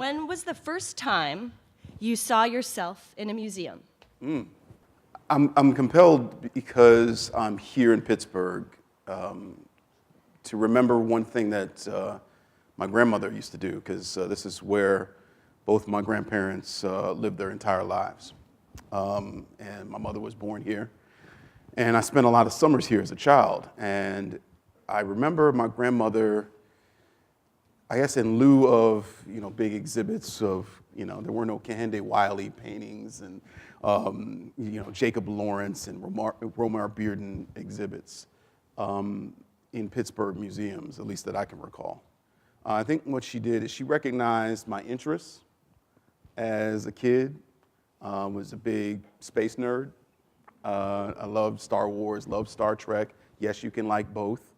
When was the first time you saw yourself in a museum? I'm compelled because I'm here in Pittsburgh to remember one thing that my grandmother used to do, because this is where both my grandparents lived their entire lives. And my mother was born here. And I spent a lot of summers here as a child. And I remember my grandmother, I guess in lieu of, big exhibits of, there were no Kehinde Wiley paintings and, Jacob Lawrence and Romar Bearden exhibits in Pittsburgh museums, at least that I can recall. I think what she did is she recognized my interests as a kid. Was a big space nerd. I loved Star Wars, loved Star Trek. Yes, you can like both.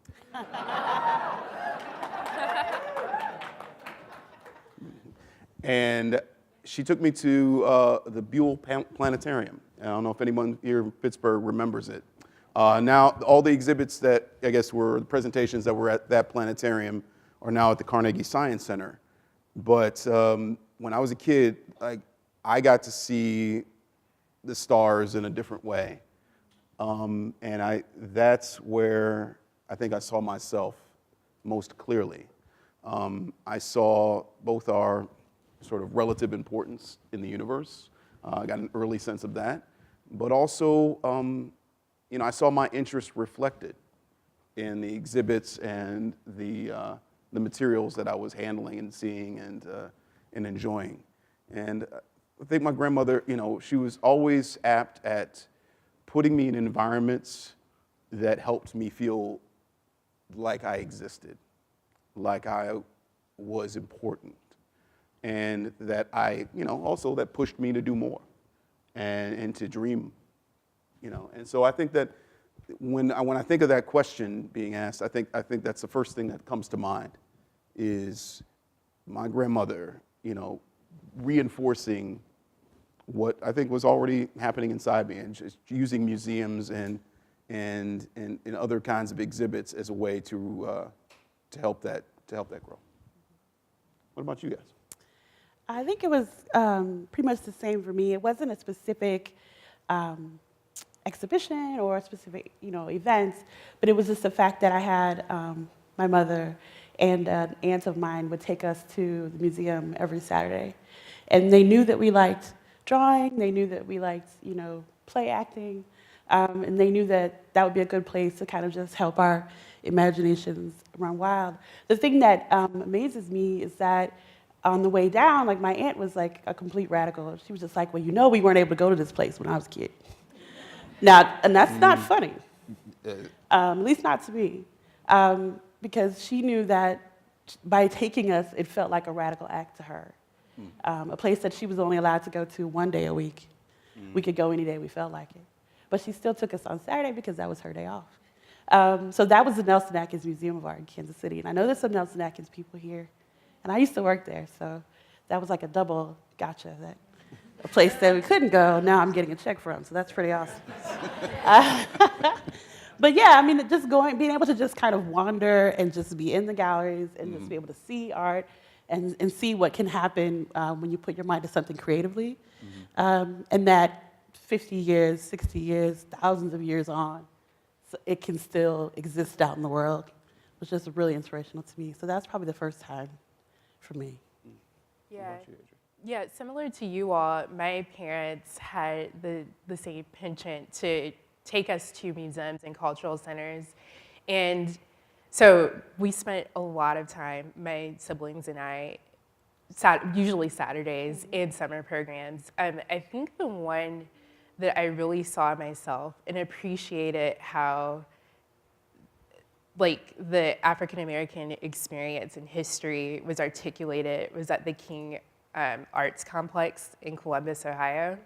And she took me to the Buell Planetarium. I don't know if anyone here in Pittsburgh remembers it. Now, all the exhibits that I guess were the presentations that were at that planetarium are now at the Carnegie Science Center. But when I was a kid, I got to see the stars in a different way. And that's where I think I saw myself most clearly. I saw both our sort of relative importance in the universe. I got an early sense of that. But also, I saw my interest reflected in the exhibits and the materials that I was handling and seeing and enjoying. And I think my grandmother, she was always apt at putting me in environments that helped me feel like I existed, like I was important, and that also that pushed me to do more and to dream, And so I think that when I think of that question being asked, I think that's the first thing that comes to mind is my grandmother, reinforcing what I think was already happening inside me, and just using museums and other kinds of exhibits as a way to help that grow. What about you guys? I think it was pretty much the same for me. It wasn't a specific exhibition or a specific events, but it was just the fact that I had my mother and an aunt of mine would take us to the museum every Saturday. And they knew that we liked drawing, they knew that we liked, play acting, and they knew that that would be a good place to kind of just help our imaginations run wild. The thing that amazes me is that on the way down, my aunt was like a complete radical. She was just like, well, we weren't able to go to this place when I was a kid. Now, and that's not funny, at least not to me. Because she knew that by taking us, it felt like a radical act to her. A place that she was only allowed to go to one day a week. We could go any day we felt like it. But she still took us on Saturday because that was her day off. So that was the Nelson Atkins Museum of Art in Kansas City. And I know there's some Nelson Atkins people here. And I used to work there, so that was like a double gotcha. That a place that we couldn't go, now I'm getting a check from, so that's pretty awesome. But yeah, just being able to just kind of wander and just be in the galleries and just be able to see art and see what can happen when you put your mind to something creatively. And that 50 years, 60 years, thousands of years on, so it can still exist out in the world, was just really inspirational to me. So that's probably the first time for me. Yeah, similar to you all, my parents had the same penchant to take us to museums and cultural centers. And so we spent a lot of time, my siblings and I, usually Saturdays in summer programs. I think the one that I really saw myself and appreciated how the African American experience and history was articulated was at the King Arts Complex in Columbus, Ohio.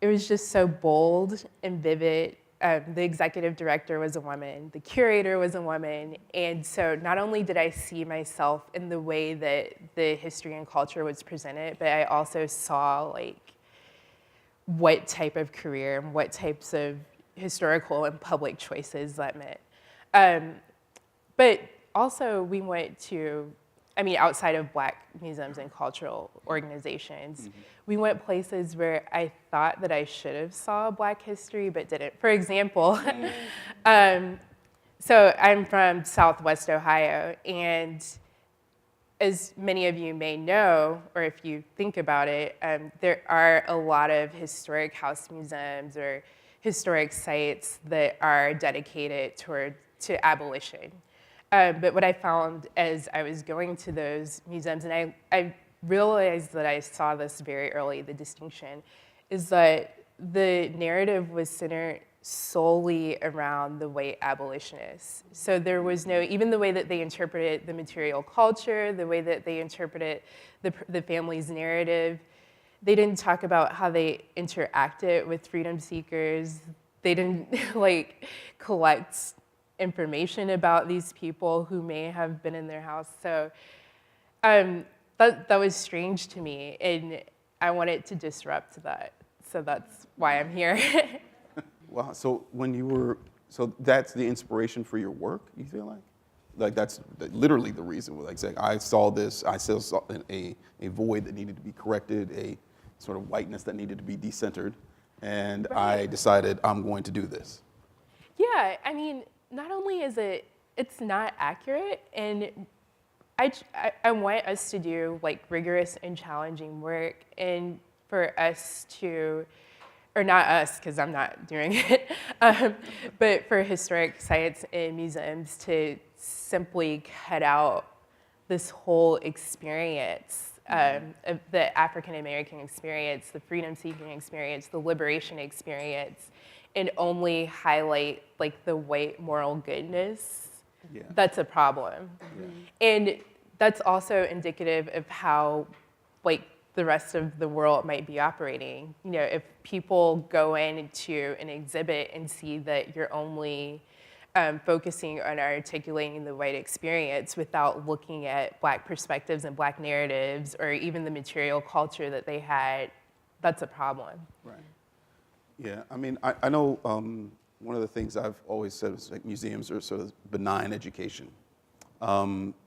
It was just so bold and vivid. The executive director was a woman, the curator was a woman, and so not only did I see myself in the way that the history and culture was presented, but I also saw what type of career and what types of historical and public choices that meant. But also we went to, I mean, outside of Black museums and cultural organizations, we went places where I thought that I should have saw Black history, but didn't. For example, so I'm from Southwest Ohio, and as many of you may know, or if you think about it, there are a lot of historic house museums or historic sites that are dedicated to abolition. But what I found as I was going to those museums, and I realized that I saw this very early, the distinction, is that the narrative was centered solely around the white abolitionists. So there was no, even the way that they interpreted the material culture, the way that they interpreted the family's narrative, they didn't talk about how they interacted with freedom seekers. They didn't collect information about these people who may have been in their house. So that was strange to me, and I wanted to disrupt that. So that's why I'm here. Wow. So so that's the inspiration for your work, you feel like? Like that's literally the reason. Like saying, I saw this, I saw a void that needed to be corrected, a sort of whiteness that needed to be decentered, and I decided I'm going to do this. Yeah, I mean, not only is it's not accurate, and I want us to do rigorous and challenging work, and for us to, or not us, because I'm not doing it, but for historic sites and museums to simply cut out this whole experience, of the African American experience, the freedom-seeking experience, the liberation experience, and only highlight the white moral goodness, that's a problem. Yeah. And that's also indicative of how the rest of the world might be operating. You know, if people go into an exhibit and see that you're only focusing on articulating the white experience without looking at Black perspectives and Black narratives, or even the material culture that they had, that's a problem. Right. Yeah, I mean, I know one of the things I've always said is museums are sort of benign education,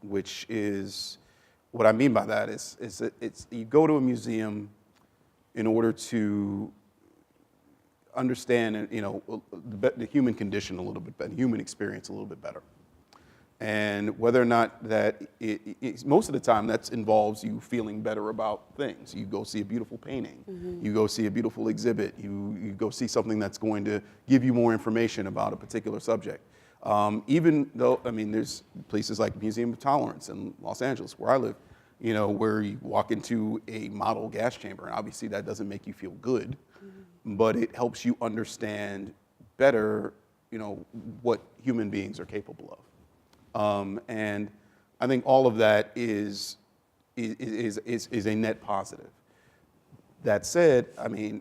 which is, what I mean by that is that you go to a museum in order to understand, the human condition a little bit better, human experience a little bit better. And whether or not that, most of the time that involves you feeling better about things. You go see a beautiful painting, you go see a beautiful exhibit, you go see something that's going to give you more information about a particular subject. Even though, I mean, there's places like Museum of Tolerance in Los Angeles, where I live, where you walk into a model gas chamber, and obviously that doesn't make you feel good, but it helps you understand better, what human beings are capable of. And I think all of that is a net positive. That said, I mean,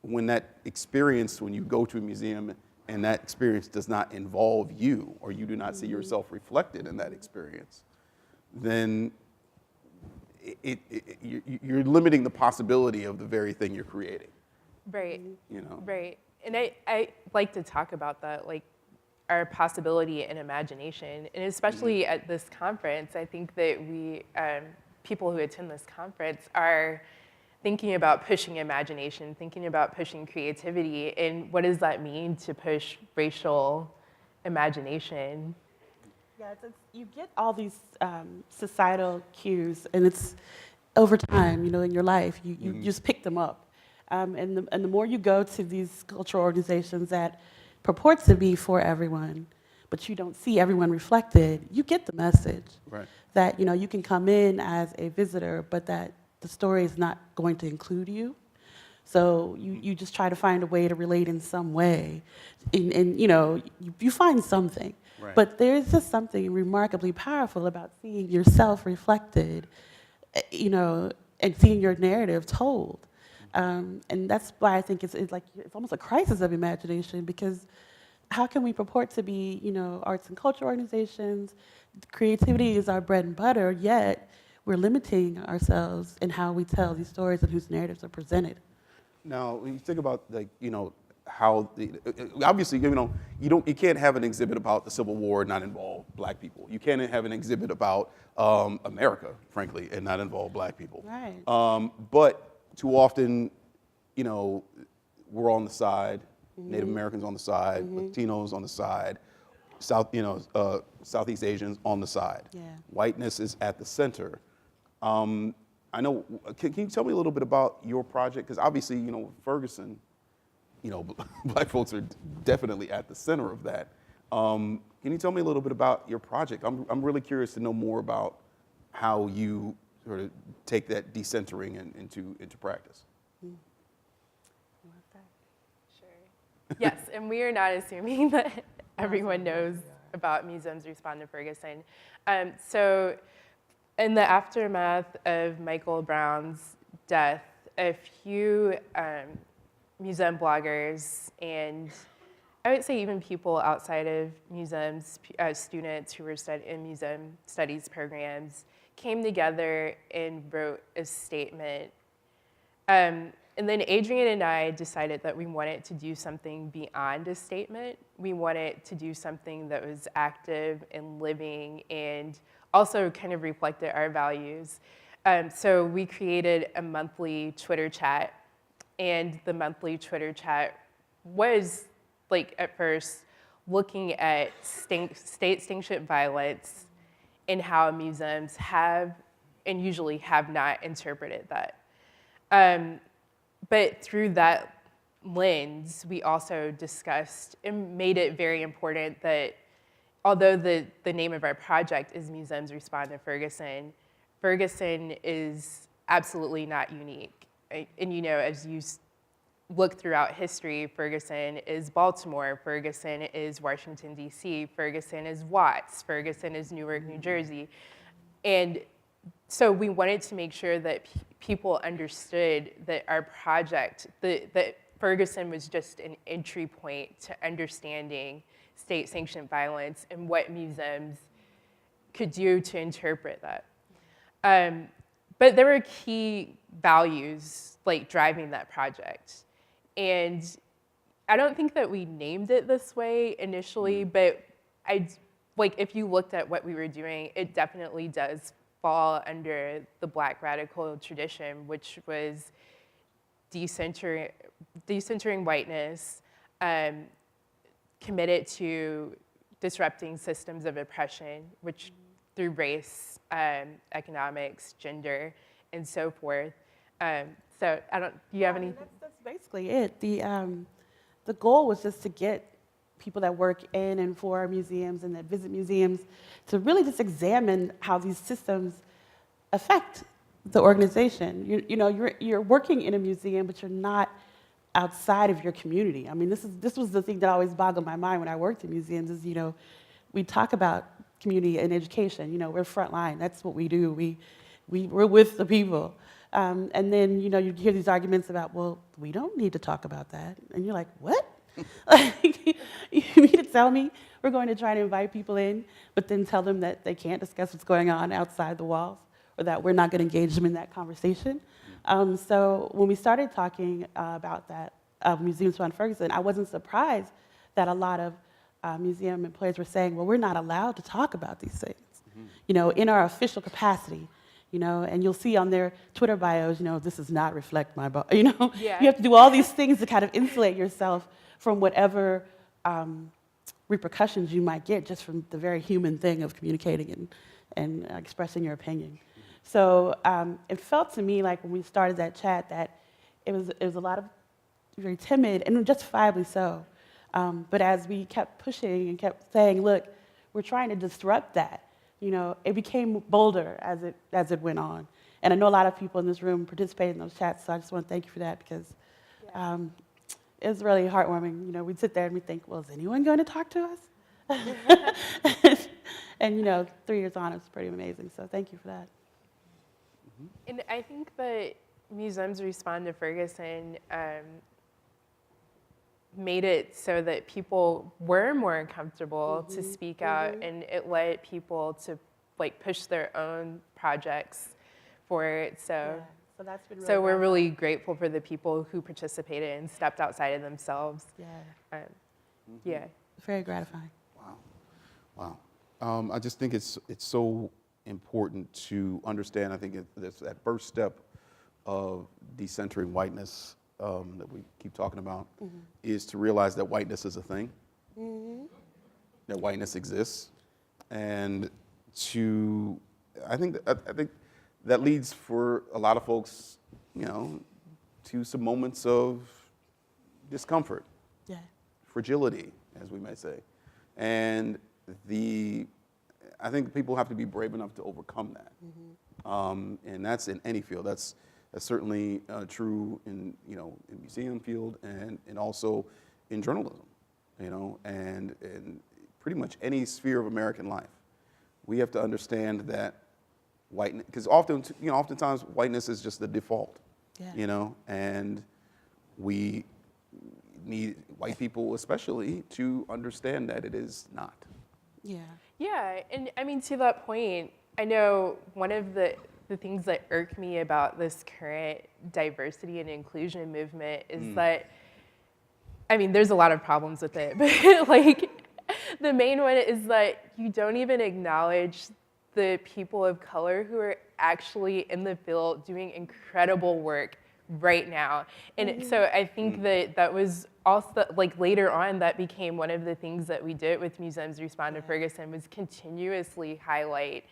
when you go to a museum and that experience does not involve you, or you do not see yourself reflected in that experience, then you're limiting the possibility of the very thing you're creating. Right. Right. And I like to talk about that, our possibility and imagination, and especially at this conference, I think that we, people who attend this conference, are thinking about pushing imagination, thinking about pushing creativity, and what does that mean to push racial imagination? Yeah, you get all these societal cues, and it's over time, in your life, you just pick them up. And the more you go to these cultural organizations that purport to be for everyone, but you don't see everyone reflected, you get the message. Right. That you can come in as a visitor, but that the story is not going to include you. So you just try to find a way to relate in some way, and you find something. Right. But there's just something remarkably powerful about seeing yourself reflected, and seeing your narrative told. And that's why I think it's almost a crisis of imagination, because how can we purport to be, arts and culture organizations? Creativity is our bread and butter, yet we're limiting ourselves in how we tell these stories and whose narratives are presented. Now, when you think about how obviously, you can't have an exhibit about the Civil War and not involve black people. You can't have an exhibit about America, frankly, and not involve black people. Right. But too often, we're on the side. Native Americans on the side, Latinos on the side, Southeast Asians on the side. Yeah. Whiteness is at the center. I know. Can you tell me a little bit about your project? Because obviously, Ferguson, black folks are definitely at the center of that. Can you tell me a little bit about your project? I'm really curious to know more about how you sort of take that decentering into practice. Sure. Yes, and we are not assuming that everyone knows about Museums Respond to Ferguson. So in the aftermath of Michael Brown's death, a few museum bloggers and I would say even people outside of museums, students who were in museum studies programs, came together and wrote a statement. And then Adrian and I decided that we wanted to do something beyond a statement. We wanted to do something that was active and living and also kind of reflected our values. So we created a monthly Twitter chat, and the monthly Twitter chat was, at first, looking at state sanctioned violence and how museums have and usually have not interpreted that. But through that lens, we also discussed and made it very important that although the name of our project is Museums Respond to Ferguson, Ferguson is absolutely not unique. And as you look throughout history, Ferguson is Baltimore, Ferguson is Washington, D.C., Ferguson is Watts, Ferguson is Newark, New Jersey. And so we wanted to make sure that people understood that our project, that Ferguson was just an entry point to understanding state-sanctioned violence and what museums could do to interpret that. But there were key values driving that project. And I don't think that we named it this way initially, but if you looked at what we were doing, it definitely does fall under the Black radical tradition, which was decentering whiteness, committed to disrupting systems of oppression, which through race, economics, gender, and so forth. So do you have any? That's basically it. The goal was just to get people that work in and for museums and that visit museums to really just examine how these systems affect the organization. You're working in a museum, but you're not outside of your community. I mean, this was the thing that always boggled my mind when I worked in museums is, we talk about community and education. We're frontline. That's what we do. We're with the people. And then, you hear these arguments about, well, we don't need to talk about that. And you're like, what? You mean to tell me we're going to try to invite people in, but then tell them that they can't discuss what's going on outside the walls, or that we're not going to engage them in that conversation? So when we started talking about that, Museums Respond to Ferguson, I wasn't surprised that a lot of museum employees were saying, well, we're not allowed to talk about these things, in our official capacity. And you'll see on their Twitter bios, this does not reflect my boss. Yeah. You have to do all these things to kind of insulate yourself from whatever repercussions you might get just from the very human thing of communicating and expressing your opinion. So it felt to me like when we started that chat that it was a lot of very timid and justifiably so. But as we kept pushing and kept saying, look, we're trying to disrupt that. It became bolder as it went on. And I know a lot of people in this room participated in those chats, so I just want to thank you for that because it was really heartwarming. We'd sit there and we'd think, well, is anyone going to talk to us? And 3 years on, it's pretty amazing, so thank you for that. And I think that Museums Respond to Ferguson made it so that people were more comfortable to speak out, and it led people to push their own projects for it. So So that's been really So we're gratifying. really grateful for the people who participated and stepped outside of themselves. Yeah, Yeah. very gratifying. Wow. I just think it's so important to understand. I think that's that first step of decentering whiteness that we keep talking about is to realize that whiteness is a thing, that whiteness exists, and I think that leads for a lot of folks, to some moments of discomfort, Yeah. fragility, as we may say, and I think people have to be brave enough to overcome that, and that's in any field. That's certainly true in in museum field and also in journalism, and pretty much any sphere of American life. We have to understand that whiteness, because oftentimes whiteness is just the default, Yeah. and we need white people especially to understand that it is not. Yeah. Yeah, and I mean, to that point, I know one of the things that irk me about this current diversity and inclusion movement is that, I mean, there's a lot of problems with it, but like the main one is that you don't even acknowledge the people of color who are actually in the field doing incredible work right now. And so I think that was also, like later on, that became one of the things that we did with Museums Respond to Ferguson was continuously highlight.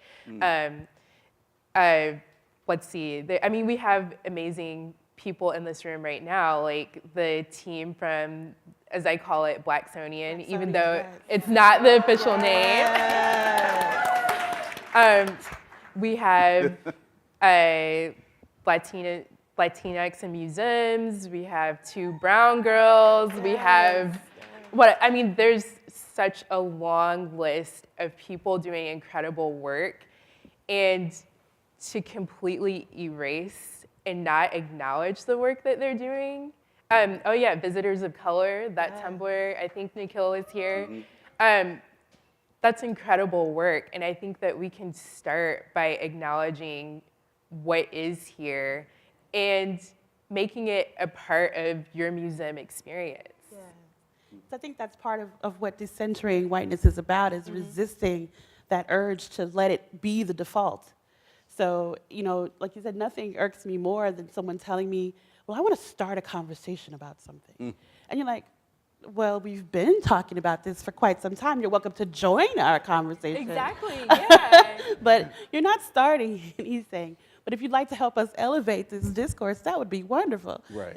Let's see, I mean, we have amazing people in this room right now, like the team from, as I call it, Blacksonian, even though it's not the official name. We have Latinx in museums, we have 2 brown girls, we have, there's such a long list of people doing incredible work, and to completely erase and not acknowledge the work that they're doing. Visitors of color, that Tumblr, I think Nikhil is here. That's incredible work, and I think that we can start by acknowledging what is here and making it a part of your museum experience. Yeah. So I think that's part of what decentering whiteness is about, is resisting that urge to let it be the default. So, like you said, nothing irks me more than someone telling me, well, I want to start a conversation about something. And you're like, well, we've been talking about this for quite some time. You're welcome to join our conversation. Exactly, yeah. But you're not starting anything. But if you'd like to help us elevate this discourse, that would be wonderful. Right.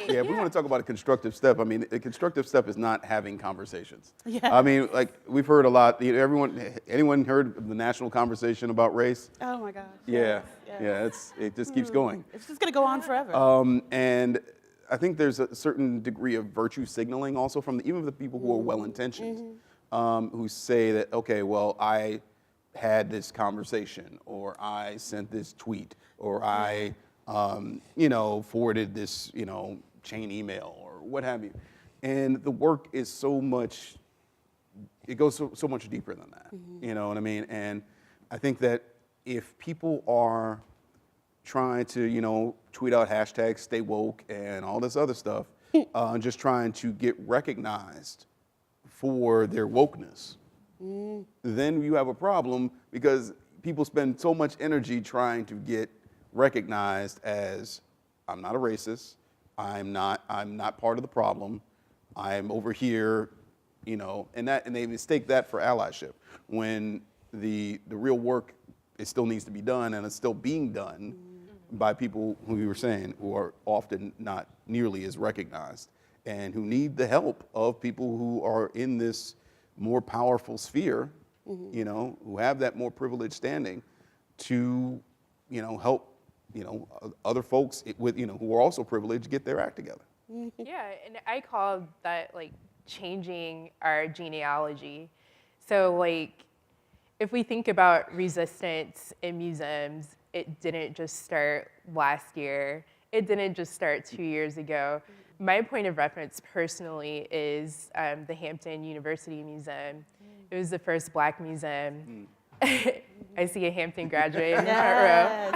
Yeah, if we want to talk about a constructive step, I mean, a constructive step is not having conversations. Yeah. I mean, like, we've heard a lot. Anyone heard of the national conversation about race? Oh my gosh. Yeah. Yes. Yeah, it just keeps going. It's just going to go on forever. And I think there's a certain degree of virtue signaling also from even the people who are well-intentioned, who say that, okay, well, I had this conversation, or I sent this tweet, or I, forwarded this, chain email, or what have you. And the work is it goes so much deeper than that. You know what I mean? And I think that if people are trying to, tweet out hashtags, stay woke, and all this other stuff, just trying to get recognized for their wokeness, then you have a problem, because people spend so much energy trying to get recognized as, I'm not a racist, I'm not part of the problem, I'm over here, and they mistake that for allyship, when the real work, it still needs to be done, and it's still being done by people who you were saying who are often not nearly as recognized, and who need the help of people who are in this more powerful sphere, who have that more privileged standing, to, help, other folks who are also privileged get their act together. Yeah, and I call that like changing our genealogy. So like, if we think about resistance in museums, it didn't just start last year. It didn't just start 2 years ago. My point of reference personally is the Hampton University Museum. It was the first Black museum. I see a Hampton graduate in the front row.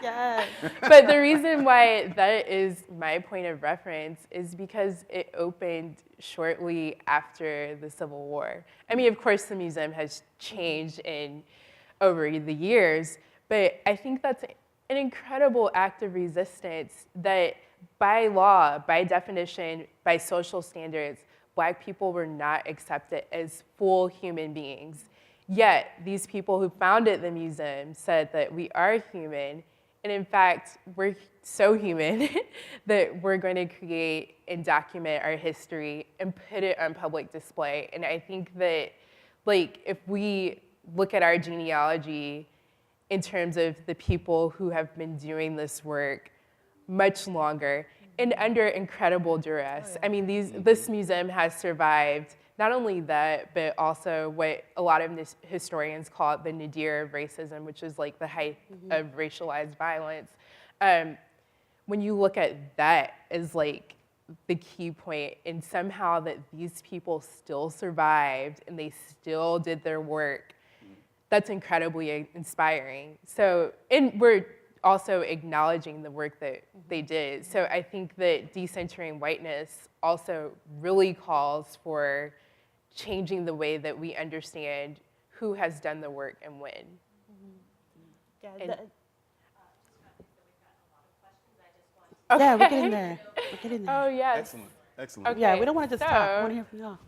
Yes. But the reason why that is my point of reference is because it opened shortly after the Civil War. I mean, of course, the museum has changed over the years, but I think that's an incredible act of resistance that by law, by definition, by social standards, Black people were not accepted as full human beings. Yet, these people who founded the museum said that we are human, and in fact, we're so human that we're going to create and document our history and put it on public display. And I think that, like, if we look at our genealogy in terms of the people who have been doing this work much longer and under incredible duress. I mean, this museum has survived not only that, but also what a lot of historians call the nadir of racism, which is like the height of racialized violence. When you look at that as like the key point, and somehow that these people still survived and they still did their work, that's incredibly inspiring. So, and we're also acknowledging the work that they did. So I think that decentering whiteness also really calls for changing the way that we understand who has done the work and when. Yeah, yeah, we're getting there. We're getting there. Oh, yes. Excellent. Excellent. Okay. Yeah, we don't want to just talk. We So- want to hear from y'all.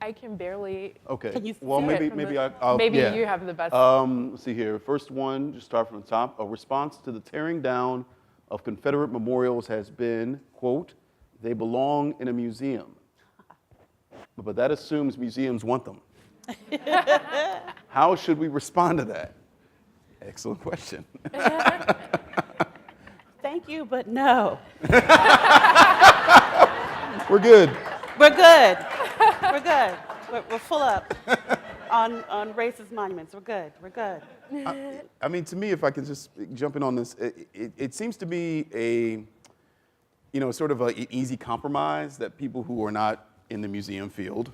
I can barely. Okay. Can you Well, see maybe it from maybe the- I'll Maybe yeah. you have the best. Let's see here. First one, just start from the top. A response to the tearing down of Confederate memorials has been, quote, they belong in a museum. But that assumes museums want them. How should we respond to that? Excellent question. Thank you, but no. We're good. We're good. We're good. We're full up on racist monuments. We're good. We're good. I mean, to me, if I could just jump in on this, it seems to be a, sort of an easy compromise that people who are not in the museum field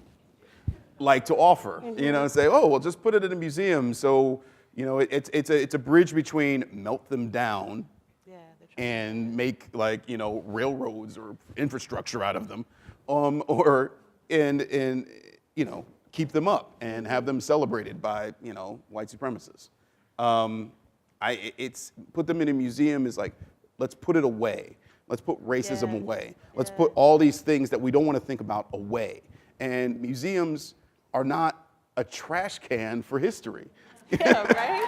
like to offer. Say, oh, well, just put it in a museum. So, it's a bridge between melt them down Yeah. and make railroads or infrastructure out of them, and keep them up and have them celebrated by white supremacists. It's put them in a museum is like, let's put it away. Let's put racism Yeah. away. Let's put all these things that we don't want to think about away. And museums are not a trash can for history. Yeah, right? Right?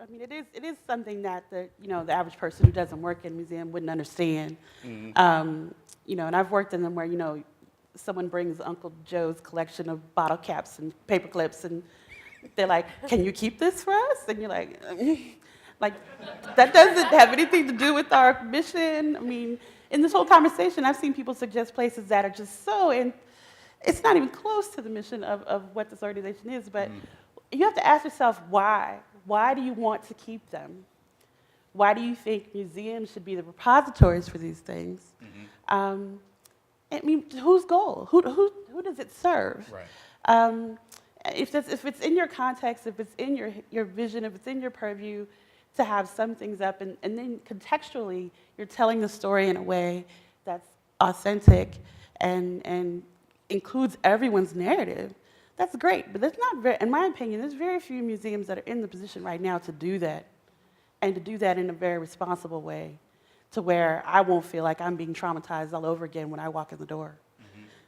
I mean, it is something that the average person who doesn't work in a museum wouldn't understand. And I've worked in them where, someone brings Uncle Joe's collection of bottle caps and paper clips, and they're like, can you keep this for us? And you're like, that doesn't have anything to do with our mission. I mean, in this whole conversation, I've seen people suggest places that are just so, and it's not even close to the mission of what this organization is, but you have to ask yourself why. Why do you want to keep them? Why do you think museums should be the repositories for these things? I mean, whose goal? Who does it serve? Right. If it's in your context, if it's in your vision, if it's in your purview to have some things up, and then contextually you're telling the story in a way that's authentic and includes everyone's narrative, that's great. But that's not very, in my opinion, there's very few museums that are in the position right now to do that, and to do that in a very responsible way, to where I won't feel like I'm being traumatized all over again when I walk in the door.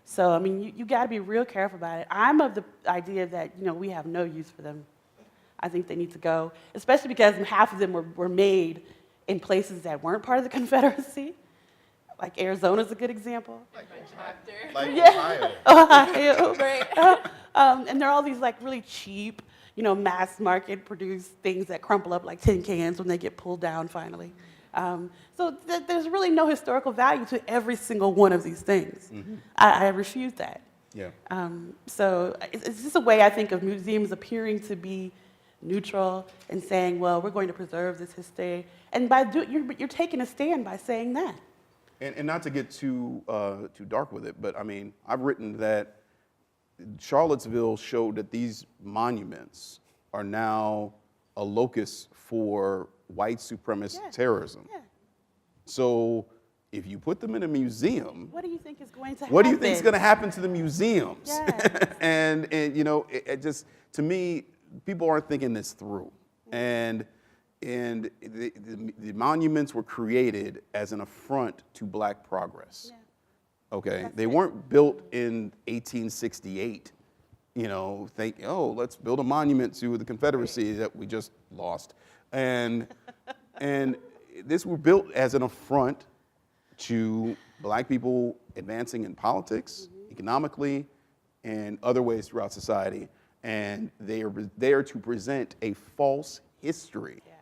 So, I mean, you got to be real careful about it. I'm of the idea that, we have no use for them. I think they need to go, especially because half of them were made in places that weren't part of the Confederacy. Like Arizona's a good example. Like Yeah. Ohio. Ohio. Right. And they're all these really cheap, mass market produced things that crumple up like tin cans when they get pulled down finally. So there's really no historical value to every single one of these things. I refuse that. Yeah. So it's just a way I think of museums appearing to be neutral and saying, well, we're going to preserve this history. And you're taking a stand by saying that. And not to get too dark with it, but I mean, I've written that Charlottesville showed that these monuments are now a locus for white supremacist terrorism. Yeah. So if you put them in a museum, What do you think is going to happen? what do you think is going to happen to the museums? Yes. and you know, it just, to me, people aren't thinking this through. And the monuments were created as an affront to black progress. Yeah. Okay, That's they it. weren't built in 1868. You know, let's build a monument to the Confederacy that we just lost, and this were built as an affront to black people advancing in politics, economically, and other ways throughout society. And they are there to present a false history. Yeah.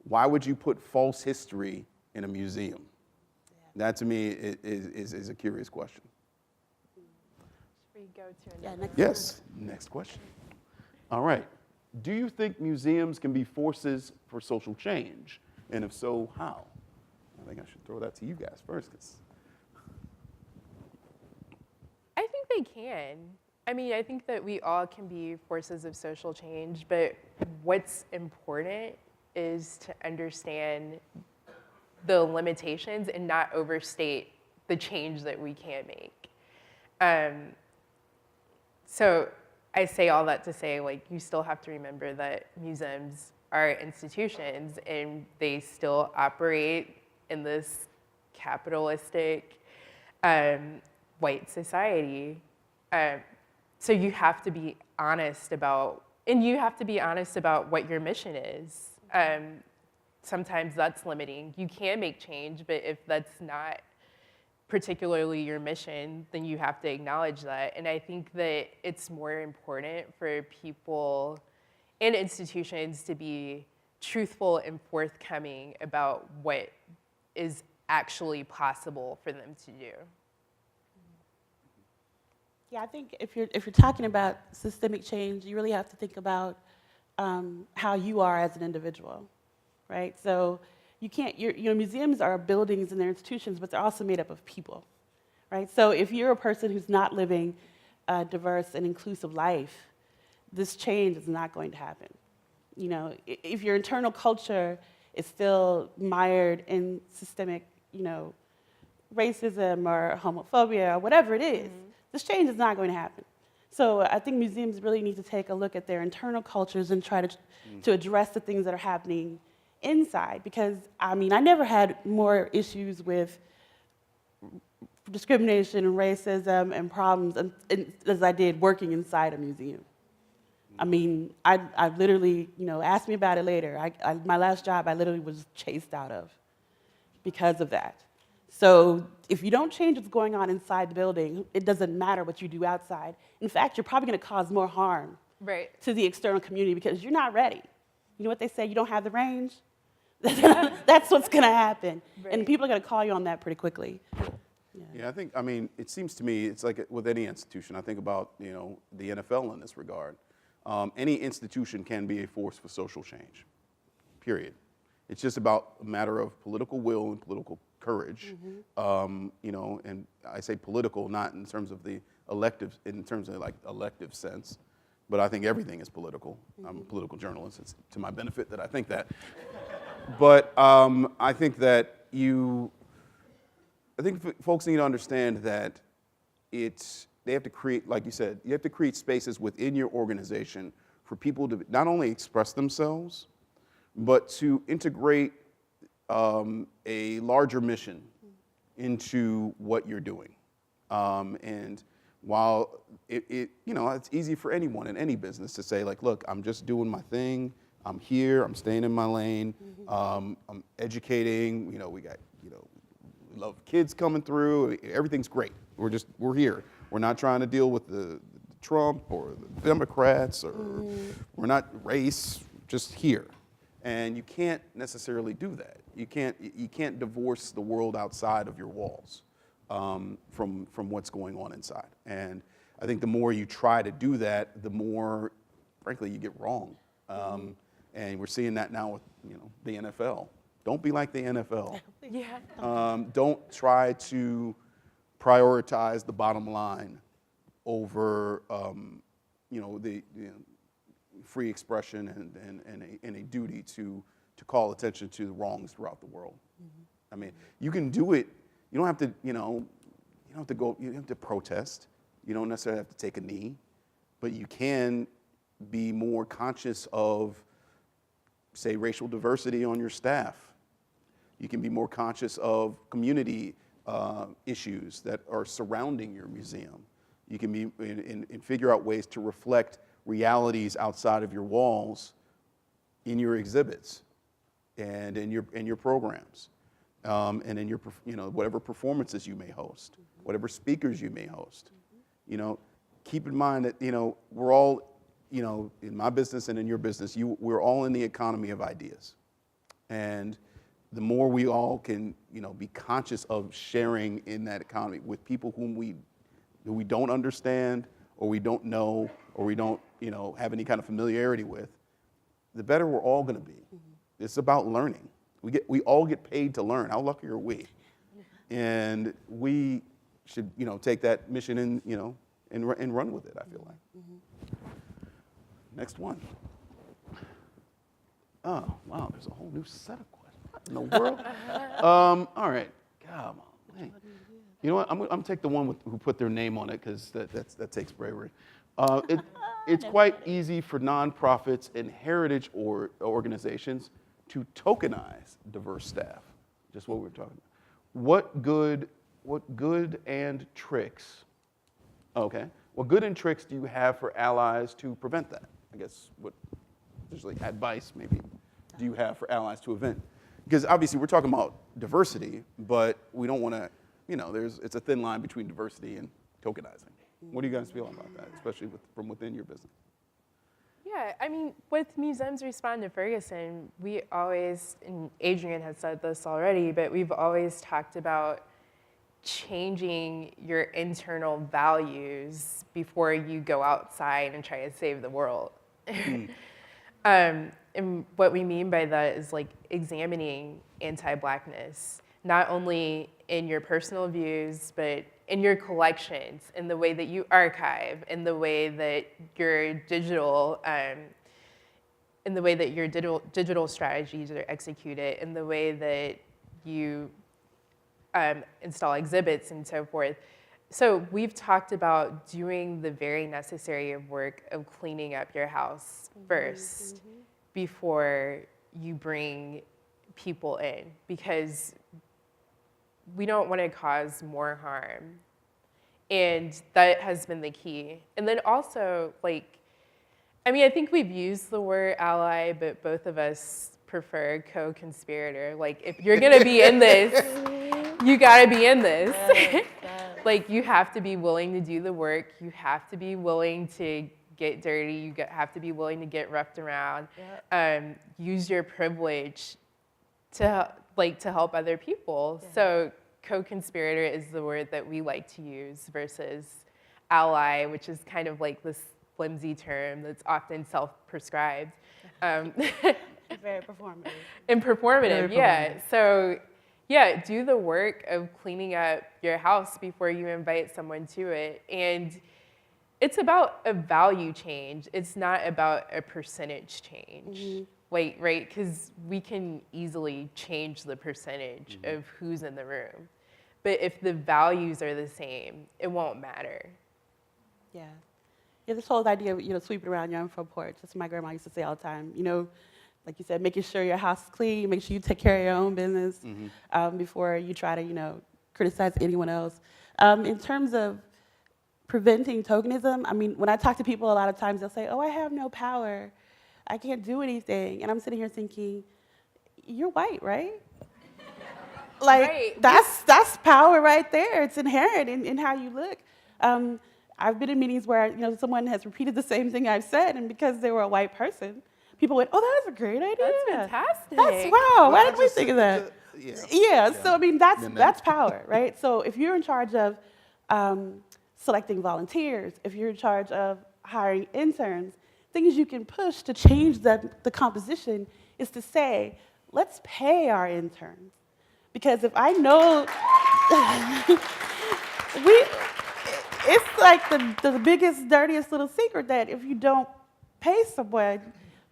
Why would you put false history in a museum? That, to me, is a curious question. Should we go to Yeah, another? next Yes, next question. All right. Do you think museums can be forces for social change? And if so, how? I think I should throw that to you guys first. I think they can. I mean, I think that we all can be forces of social change, but what's important is to understand the limitations and not overstate the change that we can make. So I say all that to say, like, you still have to remember that museums are institutions and they still operate in this capitalistic white society. So you have to be honest about, and you have to be honest about what your mission is. Sometimes that's limiting. You can make change, but if that's not particularly your mission, then you have to acknowledge that. And I think that it's more important for people and institutions to be truthful and forthcoming about what is actually possible for them to do. Yeah, I think if you're talking about systemic change, you really have to think about how you are as an individual, right? So you can't. Museums are buildings and they're institutions, but they're also made up of people, right? So if you're a person who's not living a diverse and inclusive life, this change is not going to happen. You know, if your internal culture is still mired in systemic, racism or homophobia or whatever it is, this change is not going to happen. So I think museums really need to take a look at their internal cultures and try to address the things that are happening inside. Because, I mean, I never had more issues with discrimination and racism and problems as I did working inside a museum. I mean, I literally, ask me about it later. My last job, I literally was chased out of because of that. So if you don't change what's going on inside the building, it doesn't matter what you do outside. In fact, you're probably going to cause more harm to the external community because you're not ready. You know what they say, you don't have the range? That's what's going to happen. Right. And people are going to call you on that pretty quickly. Yeah, I mean, it seems to me, it's like with any institution. I think about, the NFL in this regard. Any institution can be a force for social change, period. It's just about a matter of political will and political courage, and I say political not in terms of the elective, in terms of like elective sense, but I think everything is political. I'm a political journalist. It's to my benefit that I think that. But I think that folks need to understand that they have to create, like you said, you have to create spaces within your organization for people to not only express themselves, but to integrate a larger mission into what you're doing. And while it's easy for anyone in any business to say, like, look, I'm just doing my thing. I'm here. I'm staying in my lane. I'm educating. We got, we love kids coming through. Everything's great. We're here. We're not trying to deal with the Trump or the Democrats, or we're not race. Just here. And you can't necessarily do that. You can't divorce the world outside of your walls from what's going on inside. And I think the more you try to do that, the more, frankly, you get wrong. And we're seeing that now with the NFL. Don't be like the NFL. Yeah. Don't try to prioritize the bottom line over the free expression and a duty to call attention to the wrongs throughout the world. I mean, you can do it. You don't have to, you don't have to go. You don't have to protest. You don't necessarily have to take a knee, but you can be more conscious of, say, racial diversity on your staff. You can be more conscious of community issues that are surrounding your museum. You can be and figure out ways to reflect realities outside of your walls in your exhibits and in your programs, and in your whatever performances you may host, whatever speakers you may host. Keep in mind that we're all in my business and in your business, we're all in the economy of ideas, and the more we all can be conscious of sharing in that economy with people whom we don't understand, or we don't know, or we don't have any kind of familiarity with, the better we're all going to be. It's about learning. We all get paid to learn. How lucky are we? And we should take that mission and run with it, I feel like. Next one. Oh, wow, there's a whole new set of questions. What in the world? All right. Come on. You know what? I'm going to take the one who put their name on it, because that takes bravery. It's quite easy for nonprofits and heritage organizations to tokenize diverse staff. Just what we were talking about. What good and tricks do you have for allies to prevent that? I guess there's like advice maybe do you have for allies to prevent? Because obviously we're talking about diversity, but we don't want to, it's a thin line between diversity and tokenizing. What do you guys feel about that, especially from within your business? Yeah, I mean, with Museums Respond to Ferguson, we always, and Adrian has said this already, but we've always talked about changing your internal values before you go outside and try to save the world. And what we mean by that is like examining anti-Blackness, not only in your personal views, but in your collections, in the way that you archive, in the way that your digital strategies are executed, in the way that you install exhibits and so forth. So we've talked about doing the very necessary work of cleaning up your house first before you bring people in, because we don't want to cause more harm. And that has been the key. And then also, I think we've used the word ally, but both of us prefer co-conspirator. Like, if you're going to be in this, you got to be in this. Like, you have to be willing to do the work. You have to be willing to get dirty. You have to be willing to get roughed around. Use your privilege to help other people. Yeah. So co-conspirator is the word that we like to use versus ally, which is kind of like this flimsy term that's often self-prescribed. Very performative. And performative, yeah. So, yeah, do the work of cleaning up your house before you invite someone to it. And it's about a value change. It's not about a percentage change. Right? Because we can easily change the percentage of who's in the room. But if the values are the same, it won't matter. Yeah, this whole idea of, sweeping around your own front porch. That's what my grandma used to say all the time. Like you said, making sure your house is clean, make sure you take care of your own business before you try to, criticize anyone else. In terms of preventing tokenism, when I talk to people a lot of times, they'll say, oh, I have no power. I can't do anything. And I'm sitting here thinking, you're white, right? Right. That's power right there. It's inherent in how you look. I've been in meetings where someone has repeated the same thing I've said, and because they were a white person, people went, "Oh, that's a great idea. That's fantastic. Wow. Well, why didn't we think of that?" Yeah. So that's power, right? So if you're in charge of selecting volunteers, if you're in charge of hiring interns, things you can push to change the composition is to say, let's pay our interns. Because if I know, it's like the biggest, dirtiest little secret that if you don't pay someone,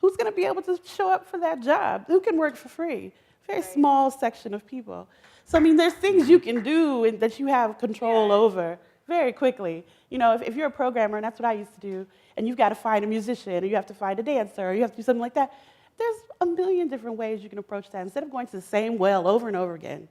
who's going to be able to show up for that job? Who can work for free? Very small section of people. So, I mean, there's things you can do and that you have control over very quickly. You know, if you're a programmer, and that's what I used to do, and you've got to find a musician, or you have to find a dancer, or you have to do something like that, there's a million different ways you can approach that. Instead of going to the same well over and over again,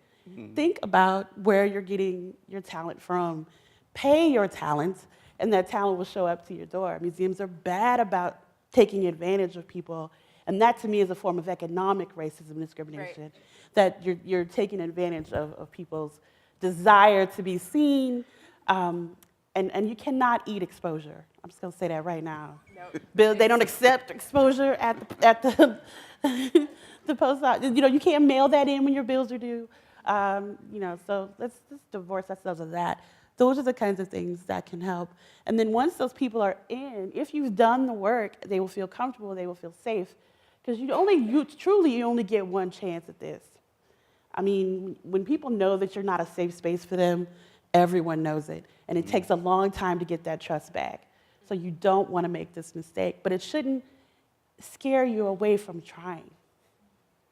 think about where you're getting your talent from. Pay your talent, and that talent will show up to your door. Museums are bad about taking advantage of people, and that to me is a form of economic racism and discrimination, that you're taking advantage of people's desire to be seen, and you cannot eat exposure. I'm just going to say that right now. Nope. Bill, they don't accept exposure at the the post office. You know, you can't mail that in when your bills are due. You know, so let's divorce ourselves of that. Those are the kinds of things that can help. And then once those people are in, if you've done the work, they will feel comfortable, they will feel safe. Because you truly only get one chance at this. I mean, when people know that you're not a safe space for them, everyone knows it. And it takes a long time to get that trust back. So you don't want to make this mistake. But it shouldn't scare you away from trying.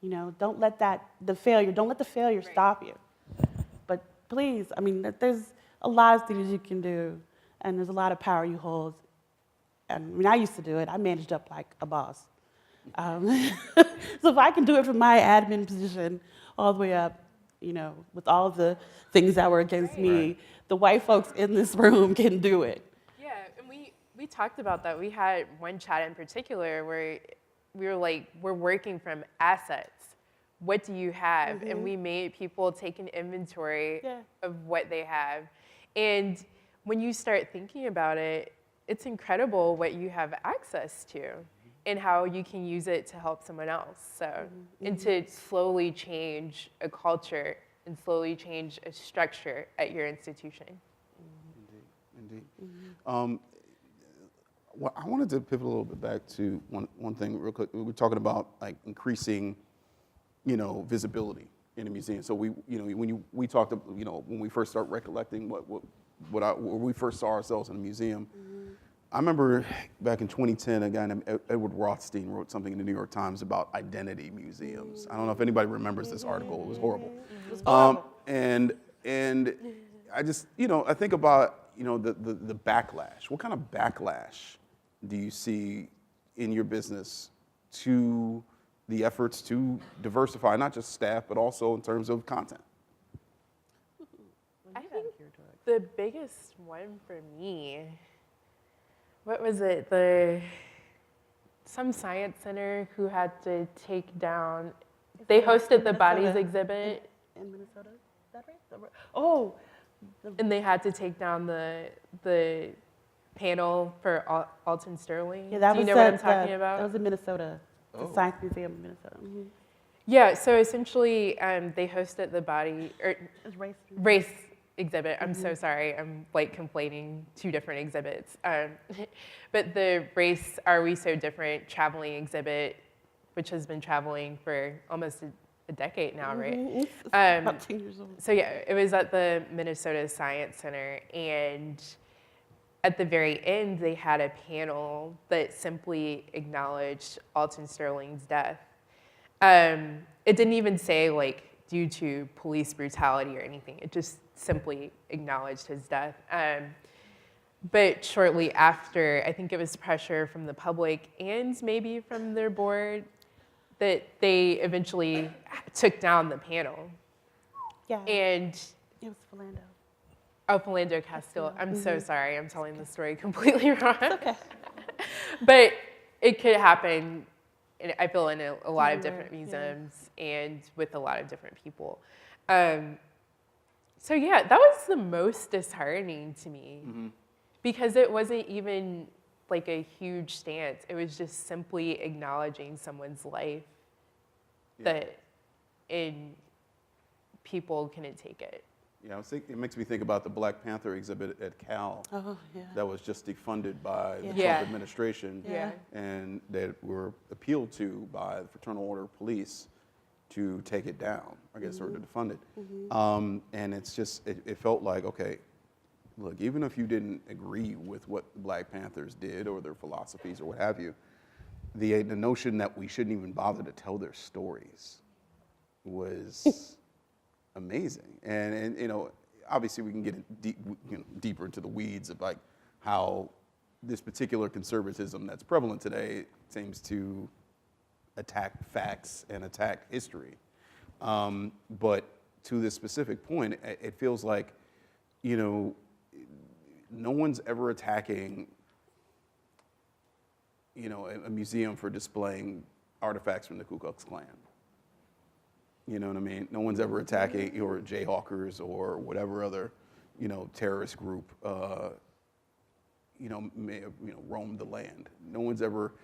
You know, don't let the failure stop you. But please, I mean, there's a lot of things you can do, and there's a lot of power you hold. And I mean, I used to do it. I managed up like a boss. So if I can do it from my admin position all the way up, you know, with all of the things that were against me, the white folks in this room can do it. Yeah, and we talked about that. We had one chat in particular where we were like, we're working from assets. What do you have? And we made people take an inventory of what they have. And when you start thinking about it, it's incredible what you have access to and how you can use it to help someone else. So, and to slowly change a culture and slowly change a structure at your institution. Indeed. Well, I wanted to pivot a little bit back to one thing real quick. We were talking about like increasing, you know, visibility in a museum. So we talked, you know, when we first start recollecting where we first saw ourselves in a museum. I remember back in 2010, a guy named Edward Rothstein wrote something in the New York Times about identity museums. I don't know if anybody remembers this article. It was horrible. It was horrible. And I just, you know, I think about, you know, the backlash. What kind of backlash do you see in your business to the efforts to diversify, not just staff, but also in terms of content? I think the biggest one for me, what was it? Some science center who had to take down, they hosted the bodies exhibit. In Minnesota? Is that right? Oh. And they had to take down the panel for Alton Sterling. Yeah, that Do you was know what I'm talking about? That was in Minnesota, the Science Museum in Minnesota. Yeah, so essentially they hosted the race exhibit. I'm so sorry, I'm like conflating two different exhibits. But the Race Are We So Different traveling exhibit, which has been traveling for almost a decade now, right? About 10 years old. So yeah, it was at the Minnesota Science Center, and at the very end, they had a panel that simply acknowledged Alton Sterling's death. It didn't even say like due to police brutality or anything. It just simply acknowledged his death. But shortly after, I think it was pressure from the public and maybe from their board that they eventually took down the panel. Yeah. And it was Philando. Oh, Philando Castile. I'm so sorry. I'm telling the story completely wrong. It's okay. But it could happen, I feel, in a lot of different museums and with a lot of different people. So yeah, that was the most disheartening to me because it wasn't even like a huge stance. It was just simply acknowledging someone's life that people couldn't take it. Yeah, it makes me think about the Black Panther exhibit at Cal that was just defunded by the Trump administration and that were appealed to by the Fraternal Order of Police to take it down, I guess, or to defund it. And it's just, it felt like, okay, look, even if you didn't agree with what the Black Panthers did or their philosophies or what have you, the notion that we shouldn't even bother to tell their stories was amazing. And you know, obviously we can get deeper into the weeds of like how this particular conservatism that's prevalent today seems to attack facts and attack history. But to this specific point, it feels like, you know, no one's ever attacking, you know, a museum for displaying artifacts from the Ku Klux Klan. You know what I mean? No one's ever attacking or Jayhawkers or whatever other, you know, terrorist group, you know, may have, you know, roamed the land. No one's ever,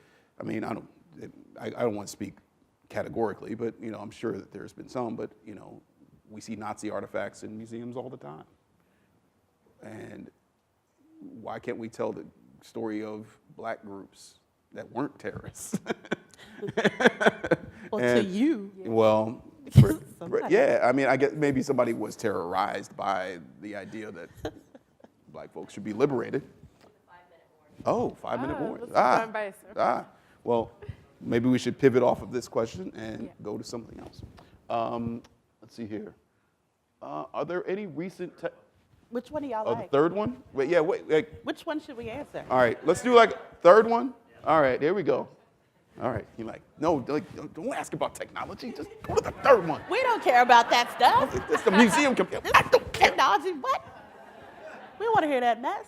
I mean, I don't want to speak categorically, but, you know, I'm sure that there's been some, but, you know, we see Nazi artifacts in museums all the time. And why can't we tell the story of black groups that weren't terrorists? Well, And- to you. Well, Somebody. yeah, I mean, I guess maybe somebody was terrorized by the idea that black folks should be liberated. 5-minute warning. Oh, 5-minute warning. Gone by a surprise. Well, maybe we should pivot off of this question and go to something else. Let's see here. Are there any recent? Which one do y'all The like? third one? Wait, yeah, wait. Which one should we answer? All right, let's do like third one. All right, here we go. All right, you're like, no, like, don't ask about technology. Just go to the third one. We don't care about that stuff. It's the museum. I don't care. Technology, what? We don't want to hear that mess.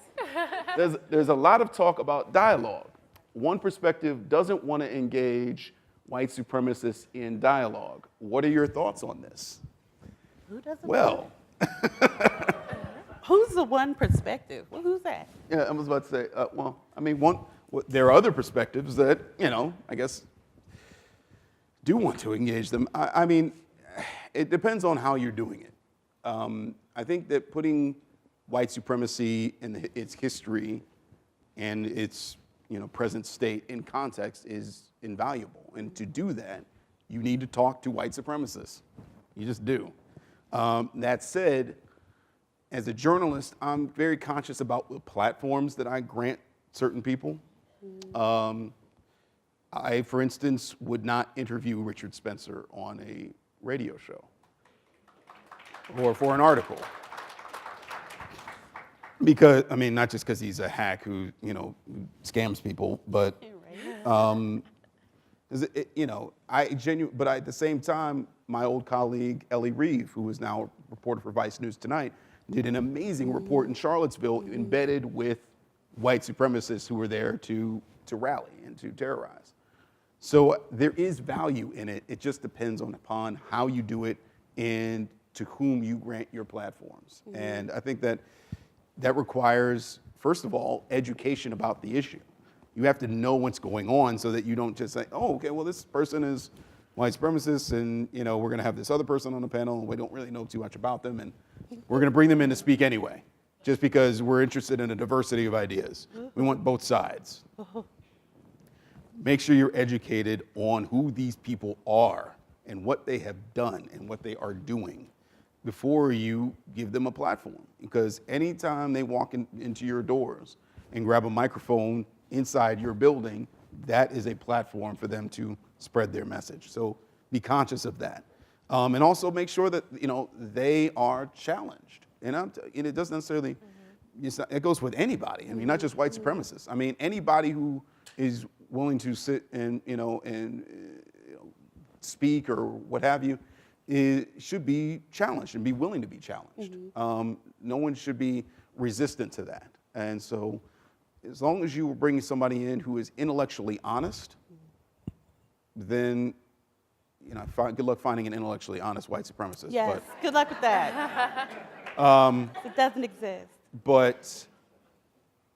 There's a lot of talk about dialogue. One perspective doesn't want to engage white supremacists in dialogue. What are your thoughts on this? Who doesn't? Well, Who's the one perspective? Well, who's that? yeah, I was about to say, well, I mean, there are other perspectives that, you know, I guess do want to engage them. I mean, it depends on how you're doing it. I think that putting white supremacy and its history and its, you know, present state in context is invaluable. And to do that, you need to talk to white supremacists. You just do. That said, as a journalist, I'm very conscious about the platforms that I grant certain people. I, for instance, would not interview Richard Spencer on a radio show or for an article. Because, I mean, not just because he's a hack who, you know, scams people, but, you know, but at the same time, my old colleague, Ellie Reeve, who is now a reporter for Vice News Tonight, did an amazing report in Charlottesville embedded with white supremacists who were there to rally and to terrorize. So there is value in it. It just depends upon how you do it and to whom you grant your platforms. And I think that requires, first of all, education about the issue. You have to know what's going on so that you don't just say, oh, okay, well, this person is white supremacist and, you know, we're going to have this other person on the panel and we don't really know too much about them and we're going to bring them in to speak anyway, just because we're interested in a diversity of ideas. We want both sides. Make sure you're educated on who these people are and what they have done and what they are doing before you give them a platform. Because anytime they walk into your doors and grab a microphone inside your building, that is a platform for them to spread their message. So be conscious of that. And also make sure that, you know, they are challenged. And it doesn't necessarily, it goes with anybody. I mean, not just white supremacists. I mean, anybody who is willing to sit and, you know, speak or what have you, should be challenged and be willing to be challenged. No one should be resistant to that. And so as long as you are bringing somebody in who is intellectually honest, then, you know, good luck finding an intellectually honest white supremacist. Yes, good luck with that. It doesn't exist. But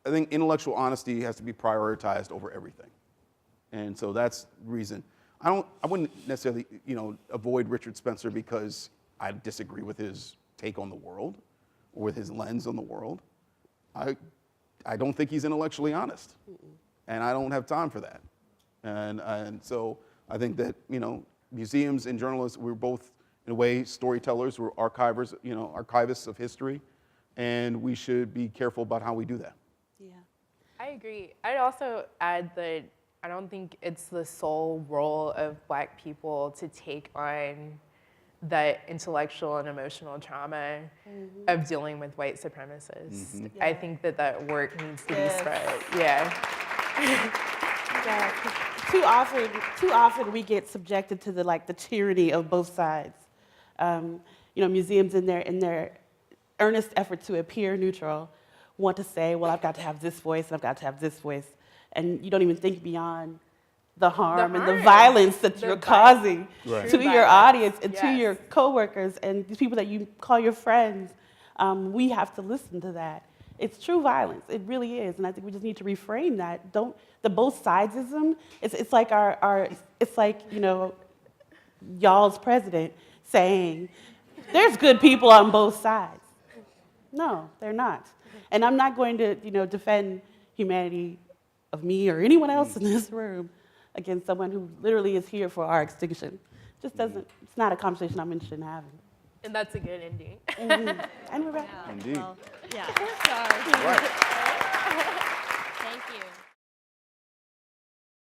I think intellectual honesty has to be prioritized over everything. And so that's the reason. I wouldn't necessarily, you know, avoid Richard Spencer because I disagree with his take on the world or with his lens on the world. I don't think he's intellectually honest. And I don't have time for that. And so I think that, you know, museums and journalists, we're both, in a way, storytellers, we're archivists of history. and we should be careful about how we do that. Yeah. I agree. I'd also add that I don't think it's the sole role of Black people to take on the intellectual and emotional trauma of dealing with white supremacists. I think that work needs to be spread. Yeah. Yeah. 'Cause too often we get subjected to the tyranny of both sides. Museums in their earnest effort to appear neutral want to say, well, I've got to have this voice and I've got to have this voice. And you don't even think beyond the harm and the violence that you're causing to your audience and to your coworkers and these people that you call your friends. We have to listen to that. It's true violence. It really is. And I think we just need to reframe that. The both sidesism, it's like y'all's president saying, there's good people on both sides. No, they're not. And I'm not going to, defend humanity of me or anyone else in this room against someone who literally is here for our extinction. Just doesn't, it's not a conversation I'm interested in having. And that's a good ending. And we're back. Indeed. Well, yeah. Sorry. Right. Thank you.